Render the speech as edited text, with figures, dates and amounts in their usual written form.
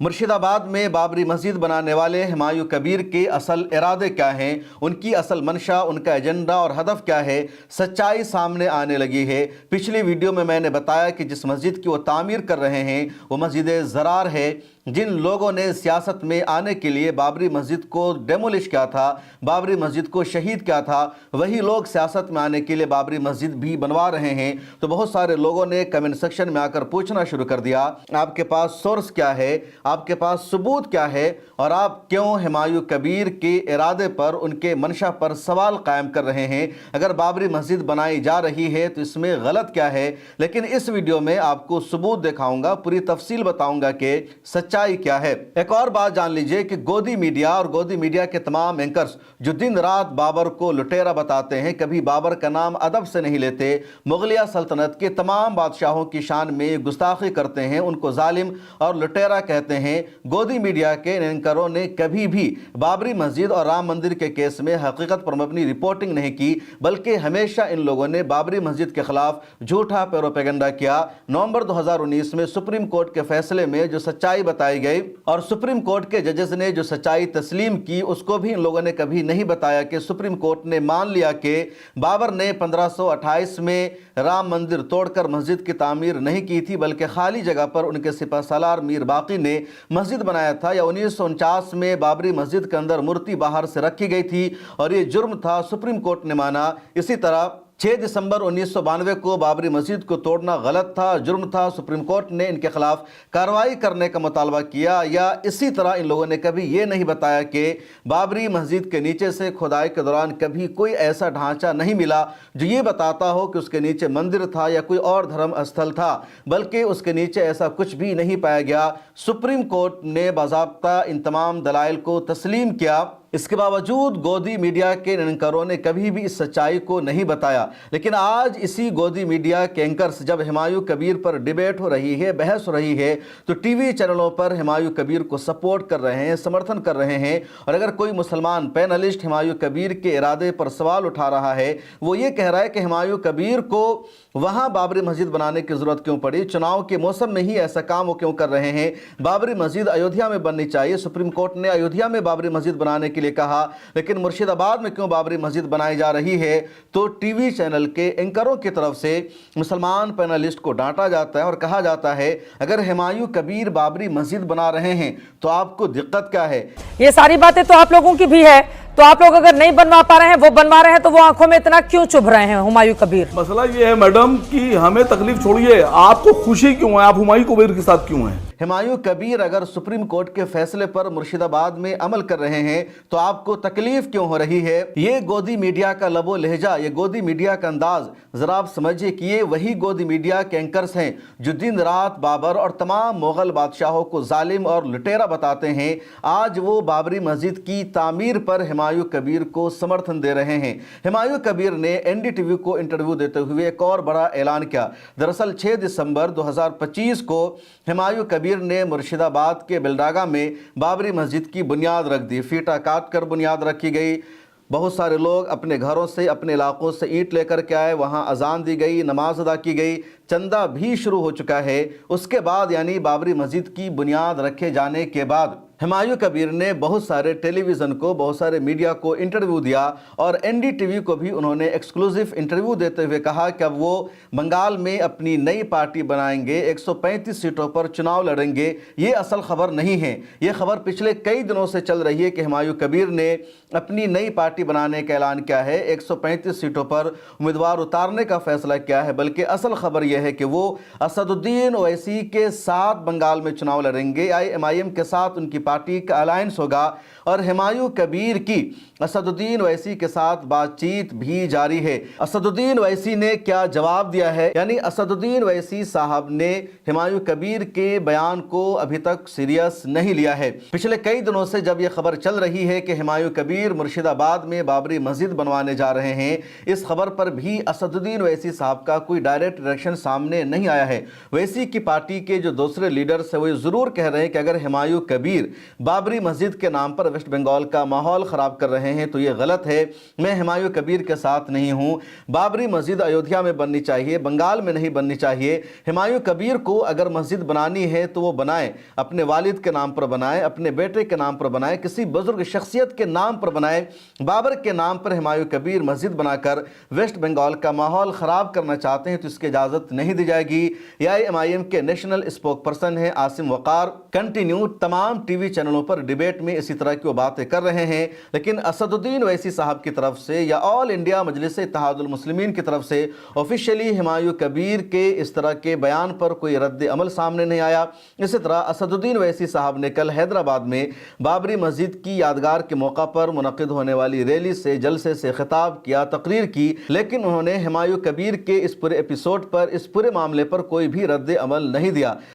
मुर्शिदाबाद में बाबरी मस्जिद बनाने वाले हुमायूं कबीर के असल इरादे क्या हैं, उनकी असल मंशा, उनका एजेंडा और हदफ क्या है, सच्चाई सामने आने लगी है। पिछली वीडियो में मैंने बताया कि जिस मस्जिद की वो तामीर कर रहे हैं वो मस्जिद ज़रार है। जिन लोगों ने सियासत में आने के लिए बाबरी मस्जिद को डेमोलिश किया था, बाबरी मस्जिद को शहीद किया था, वही लोग सियासत में आने के लिए बाबरी मस्जिद भी बनवा रहे हैं। तो बहुत सारे लोगों ने कमेंट सेक्शन में आकर पूछना शुरू कर दिया, आपके पास सोर्स क्या है, आपके पास सबूत क्या है, और आप क्यों हुमायूं कबीर के इरादे पर, उनके मंशा पर सवाल कायम कर रहे हैं। अगर बाबरी मस्जिद बनाई जा रही है तो इसमें गलत क्या है। लेकिन इस वीडियो में आपको सबूत दिखाऊंगा, पूरी तफसील बताऊंगा कि सच्चाई क्या है। एक और बात जान लीजिए कि गोदी मीडिया और गोदी मीडिया के तमाम एंकर्स जो दिन रात बाबर को लुटेरा बताते हैं, कभी बाबर का नाम अदब से नहीं लेते, मुगलिया सल्तनत के तमाम बादशाहों की शान में गुस्ताखी करते हैं, उनको जालिम और लुटेरा कहते हैं। गोदी मीडिया के एंकरों ने कभी भी बाबरी मस्जिद और राम मंदिर के केस में हकीकत पर मबनी रिपोर्टिंग नहीं की, बल्कि हमेशा इन लोगों ने बाबरी मस्जिद के खिलाफ झूठा प्रोपेगेंडा किया। नवंबर 2019 में सुप्रीम कोर्ट के फैसले में जो सच्चाई बताई गई और सुप्रीम कोर्ट के जजेस ने जो सच्चाई तस्लीम की, उसको भी इन लोगों ने कभी नहीं बताया कि सुप्रीम कोर्ट ने मान लिया कि बाबर ने 1528 में राम मंदिर तोड़कर मस्जिद की तामीर नहीं की थी, बल्कि खाली जगह पर उनके सिपहसालार मीर बाकी ने मस्जिद बनाया था। या 1949 में बाबरी मस्जिद के अंदर मूर्ति बाहर से रखी गई थी और ये जुर्म था, सुप्रीम कोर्ट ने माना। इसी तरह 6 दिसंबर 1992 को बाबरी मस्जिद को तोड़ना गलत था, जुर्म था, सुप्रीम कोर्ट ने इनके खिलाफ कार्रवाई करने का मुतालबा किया। या इसी तरह इन लोगों ने कभी ये नहीं बताया कि बाबरी मस्जिद के नीचे से खुदाई के दौरान कभी कोई ऐसा ढांचा नहीं मिला जो ये बताता हो कि उसके नीचे मंदिर था या कोई और धर्म स्थल था, बल्कि उसके नीचे ऐसा कुछ भी नहीं पाया गया। सुप्रीम कोर्ट ने बाज़ाब्ता इन तमाम दलाइल को तस्लीम किया। इसके बावजूद गोदी मीडिया के एंकरों ने कभी भी इस सच्चाई को नहीं बताया। लेकिन आज इसी गोदी मीडिया के एंकर्स जब हुमायूं कबीर पर डिबेट हो रही है, बहस हो रही है, तो टीवी चैनलों पर हुमायूं कबीर को सपोर्ट कर रहे हैं, समर्थन कर रहे हैं। और अगर कोई मुसलमान पैनलिस्ट हुमायूं कबीर के इरादे पर सवाल उठा रहा है, वो ये कह रहा है कि हुमायूं कबीर को वहाँ बाबरी मस्जिद बनाने की ज़रूरत क्यों पड़ी, चुनाव के मौसम में ही ऐसा काम वो क्यों कर रहे हैं, बाबरी मस्जिद अयोध्या में बननी चाहिए, सुप्रीम कोर्ट ने अयोध्या में बाबरी मस्जिद बनाने के लिए कहा, लेकिन मुर्शिदाबाद में क्यों बाबरी मस्जिद बनाई जा रही है। तो टीवी चैनल के एंकरों की तरफ से मुसलमान पैनलिस्ट को डांटा जाता है और कहा जाता है, अगर हुमायूं कबीर बाबरी मस्जिद बना रहे हैं तो आपको दिक्कत क्या है। ये सारी बातें तो आप लोगों की भी है, तो आप लोग अगर नहीं बनवा पा रहे हैं, वो बनवा रहे हैं, तो वो आंखों में इतना क्यों चुभ रहे हैं हुमायूं कबीर। मसला ये है मैडम कि हमें तकलीफ छोड़िए, आपको खुशी क्यों है, आप हुमायूं कबीर के साथ क्यों हैं। हुमायूं कबीर अगर सुप्रीम कोर्ट के फैसले पर मुर्शिदाबाद में अमल कर रहे हैं तो आपको तकलीफ क्यों हो रही है। ये गोदी मीडिया का लबो लहजा, ये गोदी मीडिया का अंदाज जरा आप समझिए कि ये वही गोदी मीडिया के एंकर्स हैं जो दिन रात बाबर और तमाम मुगल बादशाहों को जालिम और लुटेरा बताते हैं। आज वो बाबरी मस्जिद की तामीर पर हुमायूं कबीर को समर्थन दे रहे हैं। हुमायूं कबीर ने एनडीटीवी को इंटरव्यू देते हुए एक और बड़ा ऐलान किया। दरअसल 6 दिसंबर 2025 को हुमायूं कबीर ने मुर्शिदाबाद के बिलडागा में बाबरी मस्जिद की बुनियाद रख दी। फीटा काट कर बुनियाद रखी गई। बहुत सारे लोग अपने घरों से, अपने इलाकों से ईंट लेकर के आए, वहाँ अजान दी गई, नमाज अदा की गई, चंदा भी शुरू हो चुका है। उसके बाद यानी बाबरी मस्जिद की बुनियाद रखे जाने के बाद हुमायूं कबीर ने बहुत सारे टेलीविज़न को, बहुत सारे मीडिया को इंटरव्यू दिया और एनडीटीवी को भी उन्होंने एक्सक्लूसिव इंटरव्यू देते हुए कहा कि अब वो बंगाल में अपनी नई पार्टी बनाएंगे, 135 सीटों पर चुनाव लड़ेंगे। ये असल खबर नहीं है, ये खबर पिछले कई दिनों से चल रही है कि हुमायूं कबीर ने अपनी नई पार्टी बनाने का ऐलान किया है, 135 सीटों पर उम्मीदवार उतारने का फैसला किया है। बल्कि असल खबर यह है कि वो असदुद्दीन ओवैसी के साथ बंगाल में चुनाव लड़ेंगे, IMIM के साथ उनकी पार्टी का अलायंस होगा और हुमायूं कबीर की असदुद्दीन ओवैसी के साथ बातचीत भी जारी है। असदुद्दीन ओवैसी ने क्या जवाब दिया है, यानी असदुद्दीन ओवैसी साहब ने हुमायूं कबीर के बयान को अभी तक सीरियस नहीं लिया है। पिछले कई दिनों से जब यह खबर चल रही है कि हुमायूं कबीर मुर्शिदाबाद में बाबरी मस्जिद बनवाने जा रहे हैं, इस खबर पर भी असदुद्दीन ओवैसी साहब का कोई डायरेक्ट रिएक्शन सामने नहीं आया है। ओवैसी की पार्टी के जो दूसरे लीडर्स हैं वो जरूर कह रहे हैं कि अगर हुमायूं कबीर बाबरी मस्जिद के नाम पर वेस्ट बंगाल का माहौल ख़राब कर रहे हैं तो ये गलत है। मैं हुमायूं कबीर के साथ नहीं हूँ। बाबरी मस्जिद अयोध्या में बननी चाहिए, बंगाल में नहीं बननी चाहिए। हुमायूं कबीर को अगर मस्जिद बनानी है तो वो बनाए, अपने वालिद के नाम पर बनाए, अपने बेटे के नाम पर बनाए, किसी बुजुर्ग शख्सियत के नाम पर बनाए। बाबर के नाम पर हुमायूं कबीर मस्जिद बनाकर वेस्ट बंगाल का माहौल ख़राब करना चाहते हैं तो इसकी इजाज़त नहीं दी जाएगी। AIMIM के नेशनल स्पोक पर्सन हैं आसिम वक़ार, कंटिन्यू तमाम टीवी चैनलों पर डिबेट में इसी तरह की वो बातें कर रहे हैं, लेकिन असदुद्दीन ओवैसी साहब की तरफ से या ऑल इंडिया मजलिस इत्तेहादुल मुस्लिमीन की तरफ से ऑफिशियली हुमायूं कबीर के इस तरह के बयान पर कोई रद्द अमल सामने नहीं आया। इसी तरह असदुद्दीन ओवैसी साहब ने कल हैदराबाद में बाबरी मस्जिद की यादगार के मौका पर मुनक़िद होने वाली रैली से जलसे से खिताब किया, तकरीर की, लेकिन उन्होंने हुमायूं कबीर के इस पूरे एपिसोड पर, इस पूरे मामले पर कोई भी रद्द अमल नहीं दिया।